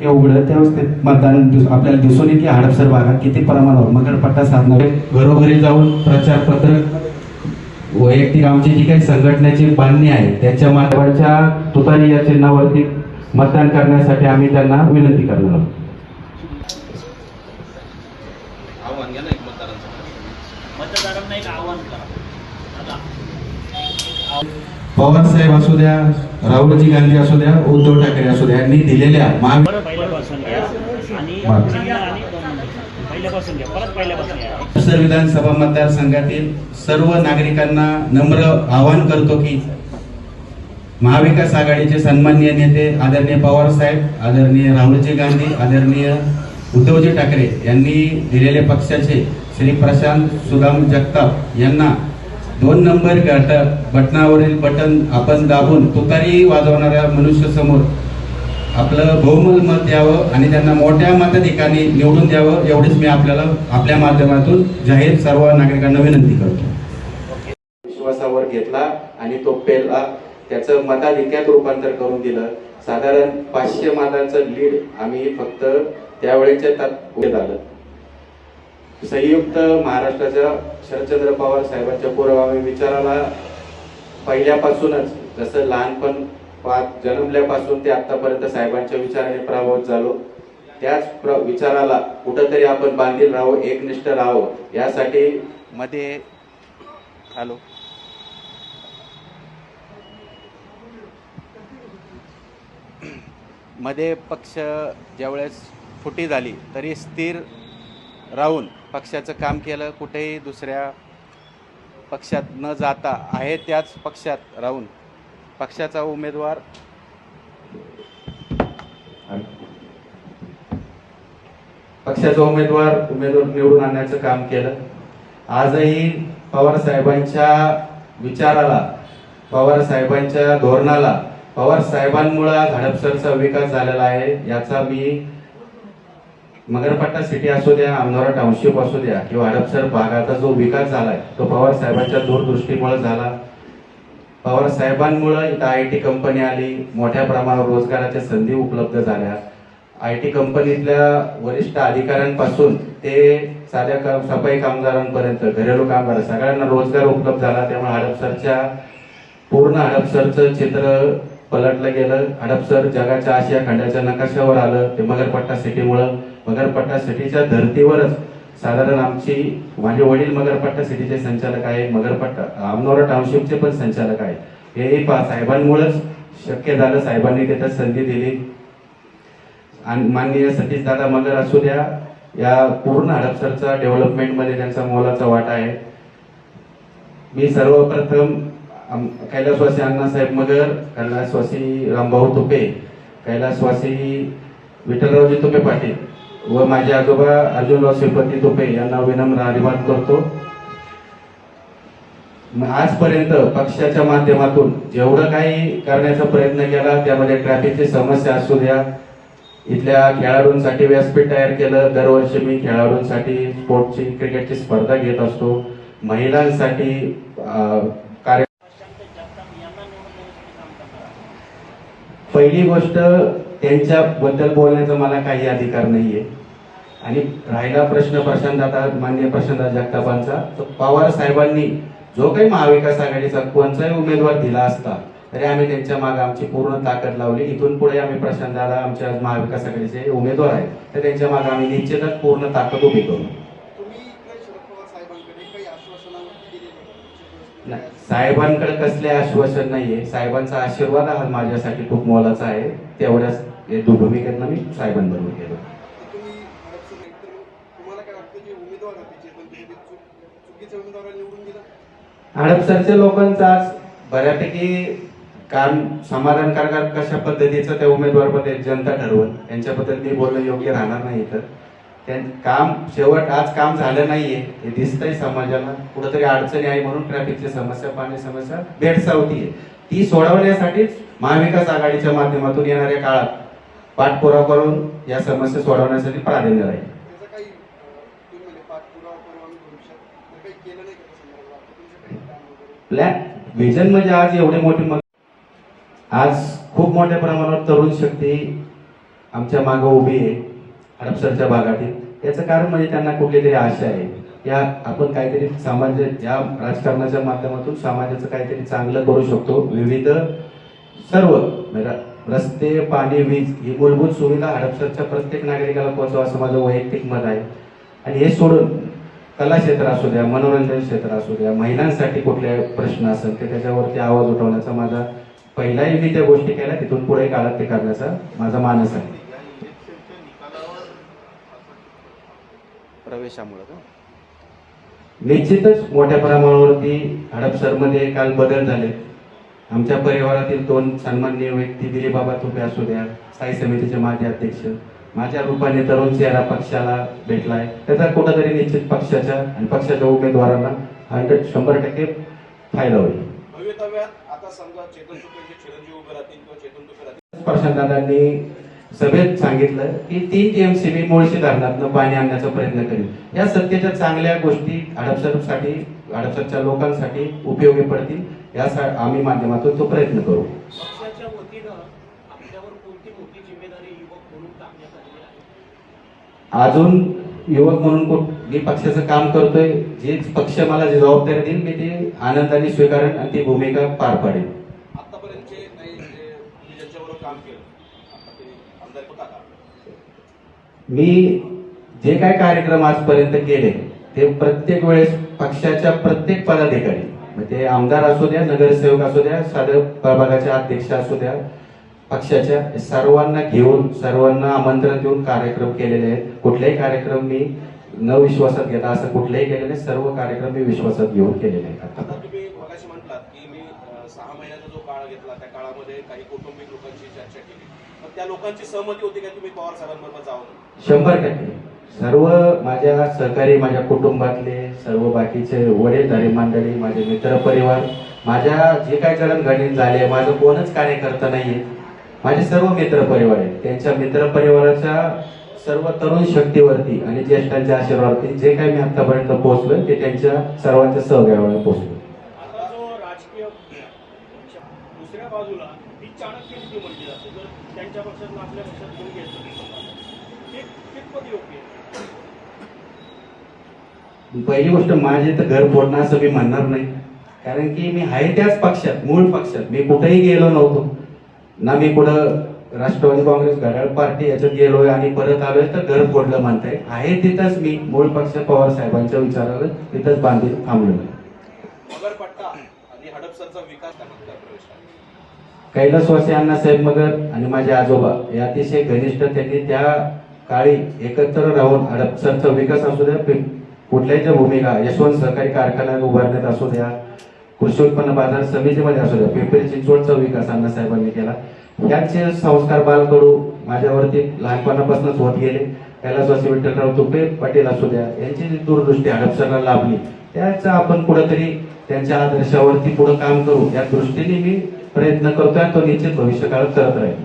टक्के उघडं त्यावेळेस ते मतदान आपल्याला दिसून येते. हडपसर भागात किती प्रमाणावर मगरपट्टा साधणार, घरोघरी जाऊन प्रचार पत्रक, वैयक्तिक आमची जी काही संघटनेची बांधणी आहे त्याच्या माध्यमाच्या तुतारी या चिन्हावरती मतदान करण्यासाठी आम्ही त्यांना विनंती करणार आहोत. मतदारांना एक आव्हान करा. पवार साहेब असू द्या, राहुलजी गांधी असू द्या, उद्धव ठाकरे असू द्या, यांनी दिलेल्या विधानसभा मतदारसंघातील सर्व नागरिकांना नम्र आवाहन करतो की महाविकास आघाडीचे सन्माननीय नेते आदरणीय पवार साहेब, आदरणीय राहुलजी गांधी, आदरणीय उद्धवजी ठाकरे यांनी दिलेले पक्षाचे श्री प्रशांत सुदाम जगताप यांना 2 नंबर बटनावरील बटन आपण दाबून तुतारी वाजवणाऱ्या मनुष्य समोर आपलं बहुमत मत द्यावं आणि त्यांना मोठ्या मताधिकाने निवडून द्यावं, एवढीच मी आपल्या माध्यमातून जाहीर सर्व नागरिकांना विनंती करतो. विश्वासावर घेतला आणि तो पेला त्याचं मताधिक्यात रूपांतर करून दिलं. साधारण 500 मतांचं लीड आम्ही फक्त त्यावेळेच्या तात्पुरते झालं. संयुक्त महाराष्ट्राच्या शरदचंद्र पवार साहेबांच्या पुरोगामी विचाराला पहिल्यापासूनच, जसं लहानपण जन्मल्यापासून ते आतापर्यंत साहेबांच्या विचाराने प्रभावित झालो, त्याच विचाराला कुठंतरी आपण बांधील राहावं, एकनिष्ठ राहावं, यासाठी मध्ये पक्ष ज्यावेळेस फुटी झाली तरी स्थिर राहून पक्षाचं काम केलं. कुठेही दुसऱ्या पक्षात न जाता आहे त्याच पक्षात राहून पक्षाचा उमेदवार निवडून आणण्याचं काम केलं. आजही पवार साहेबांच्या विचाराला, पवार साहेबांच्या धोरणाला, पवार साहेबांमुळे हडपसरचा विकास झालेला आहे. याचा मी मगरपट्टा सिटी असू द्या, अमनोरा टाउनशिप असू द्या किंवा हडपसर भागाचा जो विकास झालाय तो पवार साहेबांच्या दूरदृष्टीमुळे झाला. पवार साहेबांमुळे इथं IT कंपनी आली, मोठ्या प्रमाणावर रोजगाराच्या संधी उपलब्ध झाल्या. IT कंपनीतल्या वरिष्ठ अधिकाऱ्यांपासून ते साध्या सफाई कामगारांपर्यंत, घरेलू कामगार सगळ्यांना रोजगार उपलब्ध झाला. त्यामुळे पूर्ण हडपसरचं चित्र पलटलं गेलं. हडपसर जगाच्या आशिया खंडाच्या नकाशावर आलं ते मगरपट्टा सिटीमुळं. मगरपट्टा सिटीच्या धर्तीवरच साधारण माझे वडील मगरपट्टा सिटीचे संचालक आहे, मगरपट्टा अमनोरा टाउनशिपचे पण संचालक आहे. हे साहेबांमुळेच शक्य झालं. साहेबांनी तिथं संधी दिली. आणि माननीय सतीश दादा मगर असू द्या, या पूर्ण हडपसरचा डेव्हलपमेंटमध्ये त्यांचा मोलाचा वाटा आहे. मी सर्वप्रथम कैलासवासी अण्णासाहेब मगर, कैलासवासी रामभाऊ तुपे, कैलासवासी विठ्ठलरावजी तुपे पाटील व माझे आजोबा अर्जुनराव श्रीपती तुपे यांना विनम्र अभिवादन करतो. आजपर्यंत पक्षाच्या माध्यमातून जेवढं काही करण्याचा प्रयत्न केला त्यामध्ये ट्रॅफिकची समस्या असू द्या, इथल्या खेळाडूंसाठी व्यासपीठ तयार केलं. दरवर्षी मी खेळाडूंसाठी स्पोर्टची, क्रिकेटची स्पर्धा घेत असतो. महिलांसाठी कार्य. पहिली गोष्ट, त्यांच्याबद्दल बोलण्याचा मला काही अधिकार नाहीये. आणि राहिला प्रश्न माननीय प्रशांत जगतापांचा, तर पवार साहेबांनी जो काही महाविकास आघाडीचा कोणताही उमेदवार दिला असता तरी आम्ही त्यांच्या मागे आमची पूर्ण ताकद लावली. इथून पुढे आम्ही प्रशांत दादा आमच्या महाविकास आघाडीचे उमेदवार आहेत तर त्यांच्या मागे आम्ही निश्चितच पूर्ण ताकद उभी करू. साहेबांकडे कसले आश्वासन नाहीये. साहेबांचा आशीर्वाद हा माझ्यासाठी खूप मोलाचा आहे. तेवढ्याच भूमिकेतनं मी साहेबांबरोबर गेलो. हडपसरच्या लोकांचा आज बऱ्यापैकी काम समाधानकारक कशा पद्धतीचं त्या उमेदवारमध्ये जनता ठरवून त्यांच्याबद्दल मी बोलणं योग्य राहणार नाही. तर आज काम झालं नाहीये हे दिसतंय समाजाला. कुठेतरी अडचणी आहे म्हणून ट्रॅफिकची समस्या, पाणी समस्या भेडसावतीये. ती सोडवण्यासाठीच महाविकास आघाडीच्या माध्यमातून येणाऱ्या काळात पाठपुरावा करून या समस्या सोडवण्यासाठी प्राधान्य राहील. प्लॅन व्हिजन म्हणजे आज एवढी मोठी, आज खूप मोठ्या प्रमाणावर तरुण शक्ती आमच्या मागं उभी आहे हडपसरच्या भागातील। याचं कारण म्हणजे त्यांना कुठली तरी आशा आहे, या आपण काहीतरी समाज या राजकारणाच्या माध्यमातून समाजाचं काहीतरी चांगलं करू शकतो। विविध सर्व म्हणजे रस्ते, पाणी, वीज ही मूलभूत सुविधा हडपसरच्या प्रत्येक नागरिकाला पोहोचवा असं माझं वैयक्तिक मत आहे। आणि हे सोडून कला क्षेत्र असू द्या, मनोरंजन क्षेत्र असू द्या, महिलांसाठी कुठले प्रश्न असेल ते त्याच्यावरती आवाज उठवण्याचा माझा पहिलाही मी त्या गोष्टी केल्या, तिथून पुढे काळात ते करण्याचा माझा मानस आहे। प्रवेशामुळे निश्चितच मोठ्या प्रमाणावरती हडपसरमध्ये काल बदल झाले। आमच्या परिवारातील 2 सन्माननीय व्यक्ती दिलीपबाबा तुपे असू द्या, स्थायी समितीचे माजी अध्यक्ष, माझ्या रूपाने तरुण चेहरा पक्षाला भेटलाय, त्याचा कुठेतरी निश्चित पक्षाच्या आणि पक्षाच्या उमेदवारांना 100% फायदा होईल। भवितव्यात आता समजा चेतन तुपेचे चिरंजीव उभे राहतील किंवा चेतन तुपे राहतील, प्रशांतदादांनी सभेत सांगितलं की 3 TMCB मुळशी धरणातून पाणी आणण्याचा प्रयत्न करेल। या सत्तेच्या चांगल्या गोष्टी हडपसरसाठी, हडपसरच्या लोकांसाठी उपयोगी पडतील, या आम्ही माध्यमातून तो प्रयत्न करू। पक्षाच्या वतीनं आपल्यावर कोणती मोठी जिम्मेदारी युवक म्हणून टाकण्यात आली आहे? अजून युवक म्हणून मी पक्षाचं काम करतोय, जे पक्ष मला जी जबाबदारी देईल मी ती आनंदाने स्वीकारेन आणि ती भूमिका पार पाडेन। आतापर्यंतचे काही तुम्ही ज्यांच्याबरोबर काम केलं, आता ते आमदार होता का? मी जे काय कार्यक्रम आजपर्यंत केले ते प्रत्येक वेळेस पक्षाच्या प्रत्येक पदाधिकारी, मग ते आमदार असू द्या, नगरसेवक असू द्या, साधं प्रभागाचे अध्यक्ष असू द्या, पक्षाच्या सर्वांना घेऊन, सर्वांना आमंत्रण देऊन कार्यक्रम केलेले आहेत। कुठलेही कार्यक्रम मी न विश्वासात घेता असं कुठलेही केलेले, सर्व कार्यक्रम मी विश्वासात घेऊन केलेले आहेत। आता तुम्ही मगाशी म्हटलात की मी 6 महिन्याचा जो काळ घेतला त्या काळामध्ये काही कौटुंबिक लोकांची चर्चा केली, पण त्या लोकांची सहमती होती का तुम्ही पवार साहेबांबरोबर जावं? 100% सर्व माझ्या सहकारी, माझ्या कुटुंबातले सर्व बाकीचे वडीलधारी मंडळी, माझे मित्र परिवार, माझ्या जे काही जडणघडण झाले, माझं कोणच कार्यकर्ता नाहीये, माझे सर्व मित्र परिवार आहेत, त्यांच्या मित्र परिवाराच्या सर्व तरुण शक्तीवरती आणि ज्येष्ठांच्या आशीर्वादावरती जे काही मी आतापर्यंत पोहोचलोय ते त्यांच्या सर्वांच्या सहभागामुळे पोहोचलो। आता जो राजकीय दुसऱ्या बाजूला ही चाणक्य नीती म्हटली जाते, जर त्यांच्या पक्षात आपल्या पक्षात कोणी घेतलं ते कितपत योग्य आहे? पहिली गोष्ट, माझे तर घर फोडणं असं मी म्हणणार नाही, कारण की मी आहे त्याच पक्षात, मूळ पक्षात मी कुठेही गेलो नव्हतो ना, मी कुठं राष्ट्रवादी काँग्रेस घड्याळ पार्टी याच्यात गेलोय आणि परत आलोय तर घर फोडलं म्हणताय, आहे तिथंच मी मूळ पक्ष पवार साहेबांच्या विचारावर तिथंच बांधून थांबलो। मगरपट्टा आणि हडपसरचा विकास त्यामध्ये प्रवेश आहे। कैलासवासी अण्णासाहेब मगर आणि माझे आजोबा हे अतिशय घनिष्ठ, त्यांनी त्या काळी एकत्र राहून हडपसरचा विकास असू द्या, कुठल्याही ज्या भूमिका यशवंत सहकारी कारखाना उभारण्यात असू द्या, कृषी उत्पन्न बाजार समितीमध्ये असू द्या, पिंपरी चिंचवडचा विकास अण्णासाहेबांनी केला। यांचे संस्कार बालकडू माझ्यावरती लहानपणापासूनच होत गेले। कैलासवासी विठ्ठलराव तुपे पाटील असू द्या, यांची जी दूरदृष्टी हडपसरला लाभली, त्याचा आपण कुठेतरी त्यांच्या आदर्शावरती पुढे काम करू या दृष्टीने मी प्रयत्न करतोय, तो निश्चित भविष्यकाळात करत राहील।